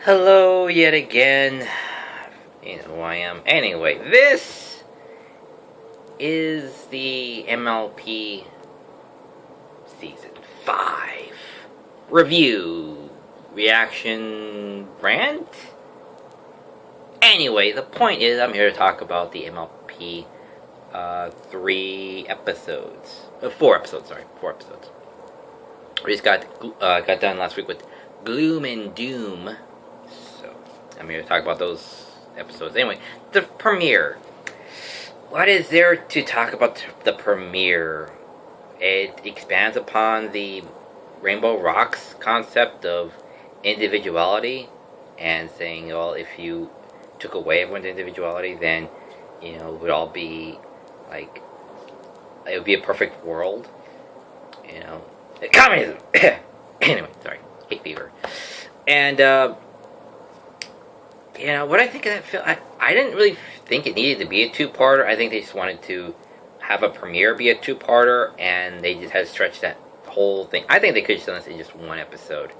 Hello yet again. You know who I am. Anyway, this is the MLP Season 5 review, reaction, rant? Anyway, the point is I'm here to talk about the MLP 4 episodes. We just got done last week with Gloom and Doom. So, I'm here to talk about those episodes. Anyway, the premiere. What is there to talk about the premiere? It expands upon the Rainbow Rocks concept of individuality and saying, well, if you took away everyone's individuality, then, it would all be like, it would be a perfect world. Communism! Anyway, sorry. Hay fever. And, what I think of that film, I didn't really think it needed to be a two-parter. I think they just wanted to have a premiere be a two-parter, and they just had to stretch that whole thing. I think they could have done this in just one episode.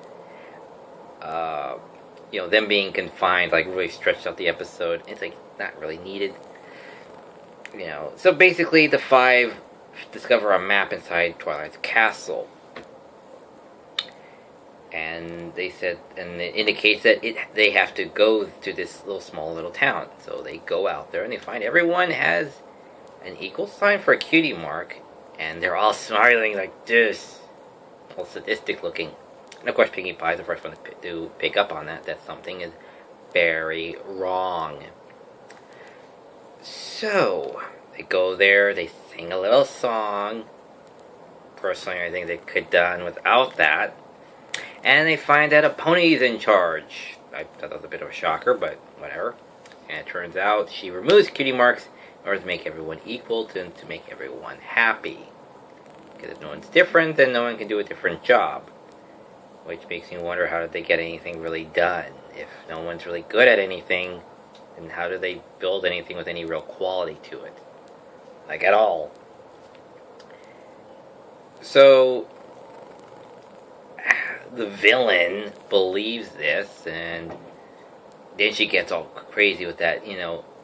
Them being confined, like, really stretched out the episode. It's, like, not really needed. So basically, the five discover a map inside Twilight's castle. And they said, and it indicates that they have to go to this small little town. So they go out there and they find everyone has an equal sign for a cutie mark, and they're all smiling like this, all sadistic looking. And of course, Pinkie Pie is the first one to pick up on that something is very wrong. So they go there, they sing a little song. Personally, I think they could have done without that. And they find out a pony's in charge. I thought that was a bit of a shocker, but whatever. And it turns out she removes cutie marks in order to make everyone equal, to make everyone happy. Because if no one's different, then no one can do a different job. Which makes me wonder, how did they get anything really done? If no one's really good at anything, then how do they build anything with any real quality to it? Like, at all. So the villain believes this, and then she gets all crazy with that.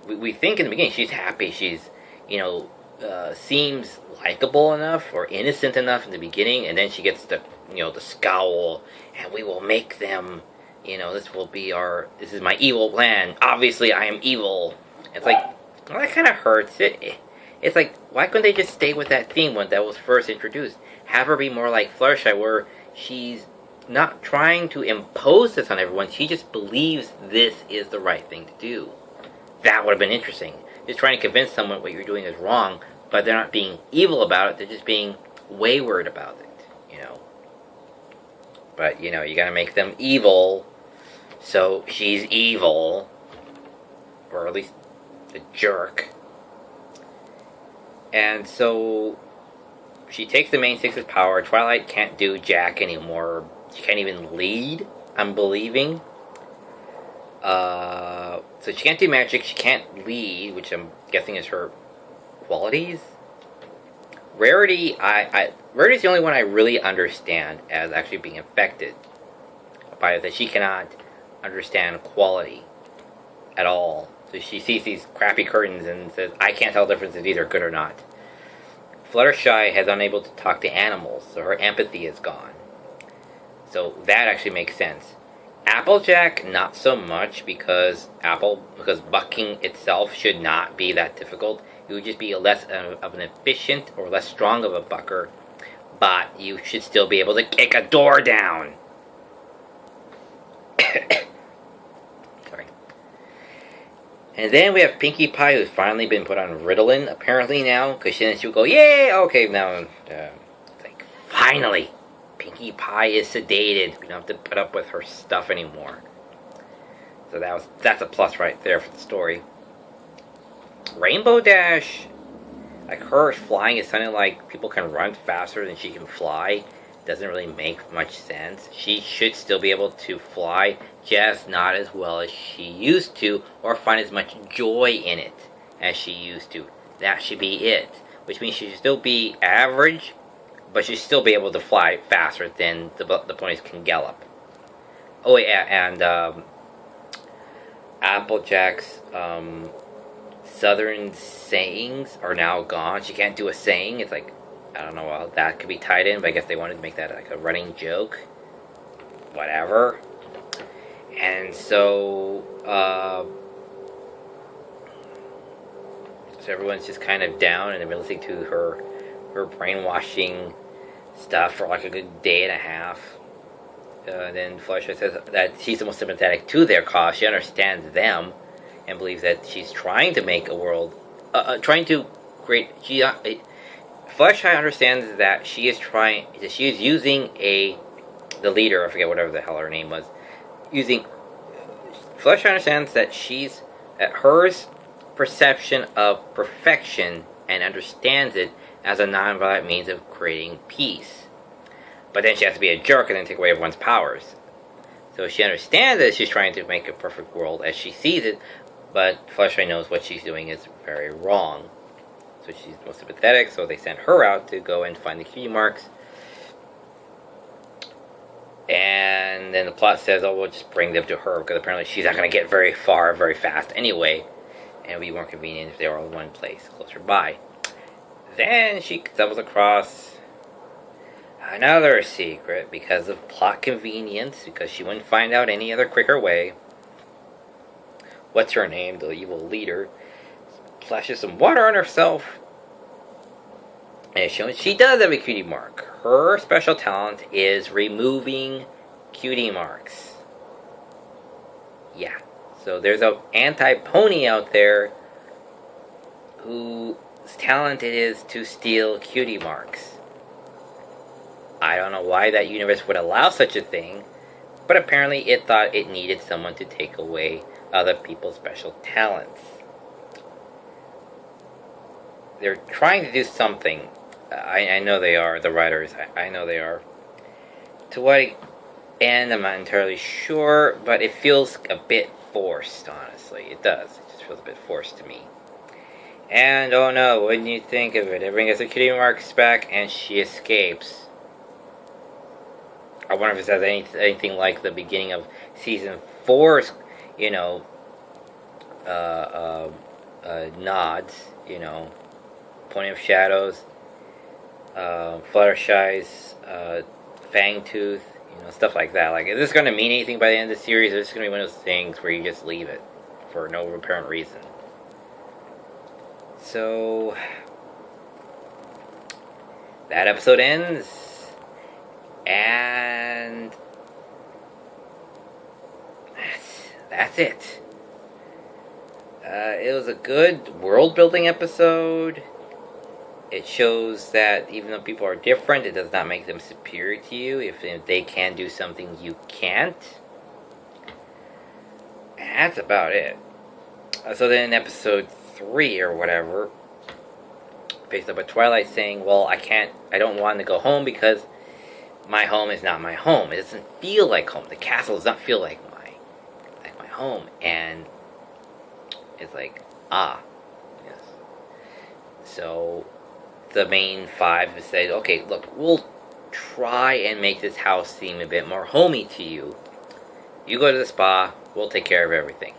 We think in the beginning she's happy, she's, seems likable enough or innocent enough in the beginning, and then she gets the scowl, and we will make them, this is my evil plan. Obviously, I am evil. It's like, well, that kind of hurts. It's like, why couldn't they just stay with that theme when that was first introduced? Have her be more like Fluttershy, where she's not trying to impose this on everyone. She just believes this is the right thing to do. That would have been interesting. Just trying to convince someone what you're doing is wrong, but they're not being evil about it. They're just being wayward about it, But, you gotta make them evil, so she's evil. Or at least a jerk. And so she takes the main six's power. Twilight can't do jack anymore. She can't even lead, I'm believing. So she can't do magic, she can't lead, which I'm guessing is her qualities. Rarity, Rarity's the only one I really understand as actually being affected by it, that she cannot understand quality at all. So she sees these crappy curtains and says, I can't tell the difference if these are good or not. Fluttershy has unable to talk to animals, so her empathy is gone. So that actually makes sense. Applejack, not so much, because bucking itself should not be that difficult. It would just be less of an efficient or less strong of a bucker, but you should still be able to kick a door down. Sorry. And then we have Pinkie Pie, who's finally been put on Ritalin, apparently now, because then she'll go, yay, okay, now, it's like, finally, Pinkie Pie is sedated. We don't have to put up with her stuff anymore. So that's a plus right there for the story. Rainbow Dash, like, her flying is something like people can run faster than she can fly. Doesn't really make much sense. She should still be able to fly, just not as well as she used to, or find as much joy in it as she used to. That should be it. Which means she should still be average, but she should still be able to fly faster than the ponies can gallop. Oh yeah, and Applejack's southern sayings are now gone. She can't do a saying. It's like, I don't know how that could be tied in, but I guess they wanted to make that like a running joke. Whatever. And so everyone's just kind of down and they've been listening to her brainwashing stuff for like a good day and a half. Then Fluttershy says that she's the most sympathetic to their cause. She understands them and believes that she's trying to make a world, trying to create. Fluttershy understands that she is using the leader. I forget whatever the hell her name was. Fluttershy understands that hers perception of perfection and understands it as a non-violent means of creating peace. But then she has to be a jerk and then take away everyone's powers. So she understands that she's trying to make a perfect world as she sees it, but Fluttershy knows what she's doing is very wrong. So she's most sympathetic, so they sent her out to go and find the cutie marks. And then the plot says, oh, we'll just bring them to her, because apparently she's not going to get very far very fast anyway. And it would be more convenient if they were all in one place, closer by. Then she stumbles across another secret because of plot convenience, because she wouldn't find out any other quicker way. What's her name? The evil leader splashes some water on herself, and it's shown she does have a cutie mark. Her special talent is removing cutie marks. Yeah. So there's an anti-pony out there whose talent it is to steal cutie marks. I don't know why that universe would allow such a thing, but apparently it thought it needed someone to take away other people's special talents. They're trying to do something. I know they are, the writers. I know they are. To what end, I'm not entirely sure, but it feels a bit forced, honestly. It does. It just feels a bit forced to me. And, oh no, what do you think of it? Everyone gets their cutie marks back, and she escapes. I wonder if it has anything like the beginning of Season 4's, nods, Pony of Shadows, Fluttershy's Fangtooth, stuff like that. Like, is this going to mean anything by the end of the series, or is this going to be one of those things where you just leave it for no apparent reason? So, that episode ends, and that's it. It was a good world-building episode. It shows that even though people are different, it does not make them superior to you. If they can do something you can't. And that's about it. So then in episode 3 or whatever, based up with Twilight saying, well, I don't want to go home because my home is not my home. It doesn't feel like home. The castle does not feel like my home. And it's like, yes. So the main 5 have said, okay, look, we'll try and make this house seem a bit more homey to you. You go to the spa, we'll take care of everything.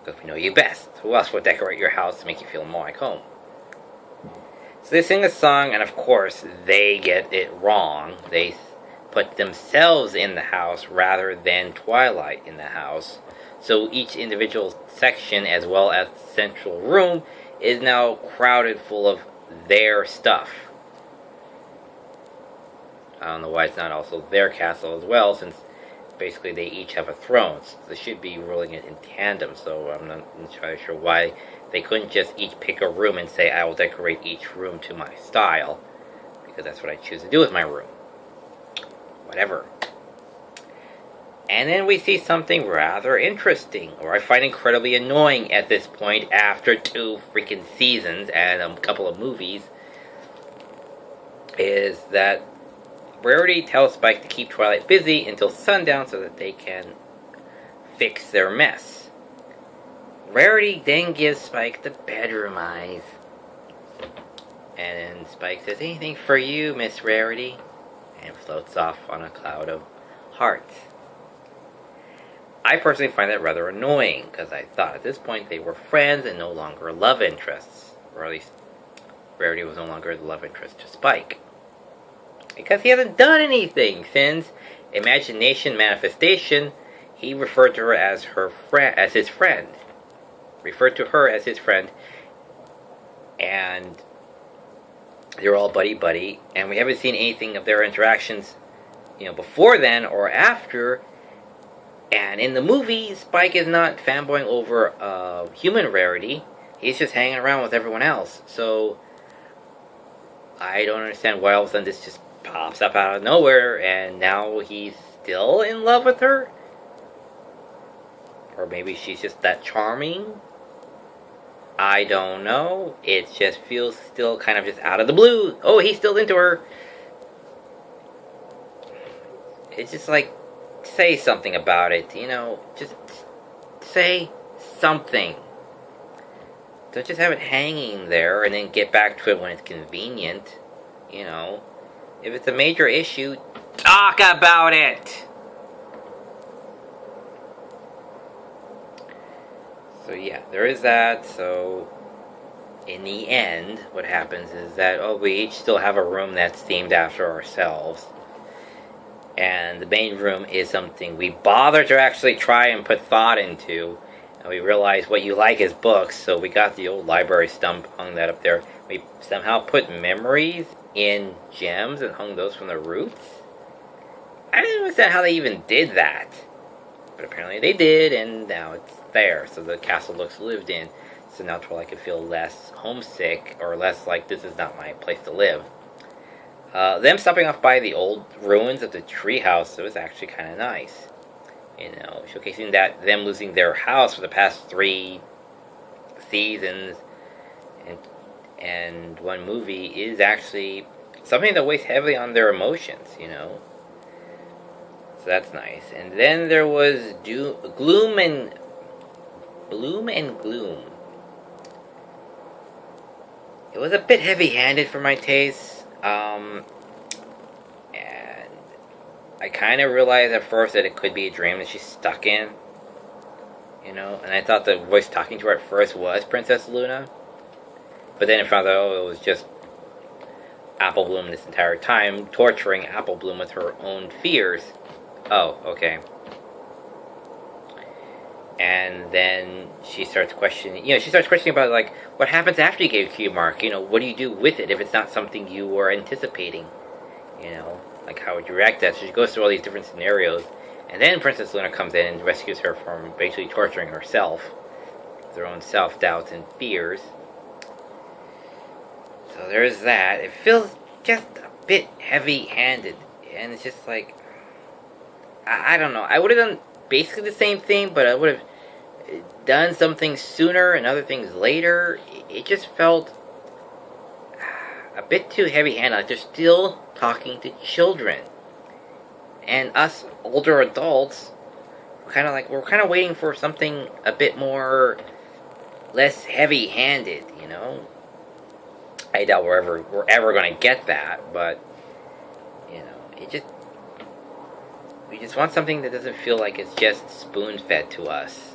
Because we know you best. Who else would decorate your house to make you feel more like home? So they sing a song, and of course, they get it wrong. They put themselves in the house rather than Twilight in the house. So each individual section, as well as the central room, is now crowded full of their stuff. I don't know why it's not also their castle as well, since basically they each have a throne. So they should be ruling it in tandem, so I'm not entirely sure why they couldn't just each pick a room and say, I will decorate each room to my style, because that's what I choose to do with my room. Whatever. And then we see something rather interesting, or I find incredibly annoying at this point after 2 freaking seasons and a couple of movies, is that Rarity tells Spike to keep Twilight busy until sundown so that they can fix their mess. Rarity then gives Spike the bedroom eyes. And then Spike says, anything for you, Miss Rarity? And floats off on a cloud of hearts. I personally find that rather annoying, because I thought at this point they were friends and no longer love interests. Or at least Rarity was no longer the love interest to Spike. Because he hasn't done anything since Imagination Manifestation. He referred to her as his friend. Referred to her as his friend. And they're all buddy-buddy. And we haven't seen anything of their interactions, before then or after. And in the movie, Spike is not fanboying over human Rarity. He's just hanging around with everyone else. So I don't understand why all of a sudden this just pops up out of nowhere and now he's still in love with her? Or maybe she's just that charming? I don't know. It just feels still kind of just out of the blue. Oh, he's still into her. It's just like, say something about it, just say something. Don't just have it hanging there and then get back to it when it's convenient, If it's a major issue, talk about it! So yeah, there is that. So in the end, what happens is that, we each still have a room that's themed after ourselves. And the main room is something we bother to actually try and put thought into. And we realize what you like is books, so we got the old library stump, hung that up there. We somehow put memories in gems and hung those from the roots. I didn't understand how they even did that. But apparently they did, and now it's there. So the castle looks lived in. So now I can feel less homesick, or less like this is not my place to live. Them stopping off by the old ruins of the treehouse, it was actually kind of nice. Showcasing that them losing their house for the past 3 seasons and one movie is actually something that weighs heavily on their emotions, So that's nice. And then there was Bloom and Gloom. It was a bit heavy-handed for my taste. And I kind of realized at first that it could be a dream that she's stuck in. And I thought the voice talking to her at first was Princess Luna. But then I found out, it was just Apple Bloom this entire time, torturing Apple Bloom with her own fears. Oh, okay. And then she starts questioning, about, what happens after you gave Q Mark? What do you do with it if it's not something you were anticipating? How would you react to that? So she goes through all these different scenarios. And then Princess Luna comes in and rescues her from basically torturing herself. With her own self-doubts and fears. So there's that. It feels just a bit heavy-handed. And it's just like, I don't know. I would have done basically the same thing, but I would have done some things sooner and other things later. It just felt a bit too heavy-handed. Like they're still talking to children. And us older adults, we're kind of waiting for something a bit more, less heavy-handed, I doubt we're ever going to get that, but, we just want something that doesn't feel like it's just spoon-fed to us.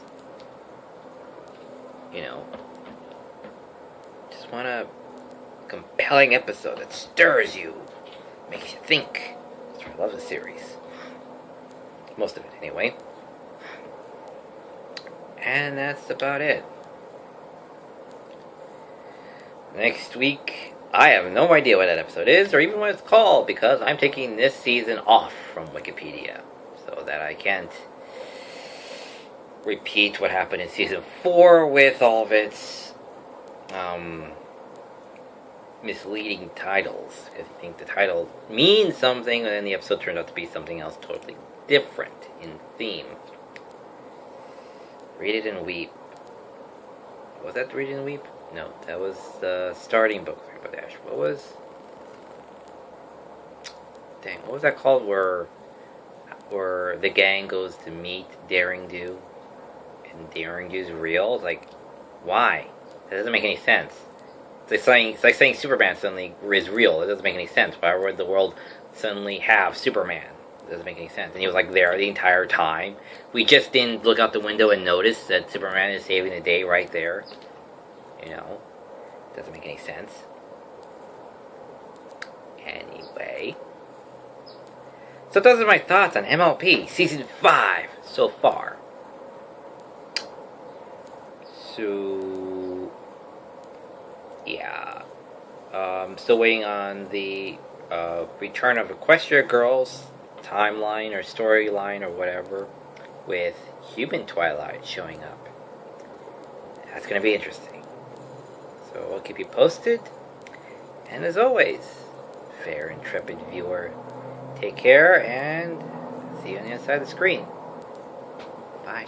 Just want a compelling episode that stirs you, makes you think. That's why I love the series. Most of it, anyway. And that's about it. Next week, I have no idea what that episode is, or even what it's called, because I'm taking this season off from Wikipedia, so that I can't repeat what happened in season 4 with all of its misleading titles. Because you think the title means something, and then the episode turned out to be something else totally different in theme. Read It and Weep. Was that Read It and Weep? No, that was the starting book of Rainbow Dash. What was... Dang, what was that called where the gang goes to meet Daring Do? And Daring Do's real? Like, why? That doesn't make any sense. It's like saying Superman suddenly is real. It doesn't make any sense. Why would the world suddenly have Superman? It doesn't make any sense. And he was like there the entire time. We just didn't look out the window and notice that Superman is saving the day right there. You know, doesn't make any sense. Anyway, so those are my thoughts on MLP Season 5 so far. So, yeah. Still waiting on the return of Equestria Girls timeline or storyline or whatever, with Human Twilight showing up. That's going to be interesting. So I'll keep you posted. And as always, fair intrepid viewer, take care and see you on the other side of the screen. Bye.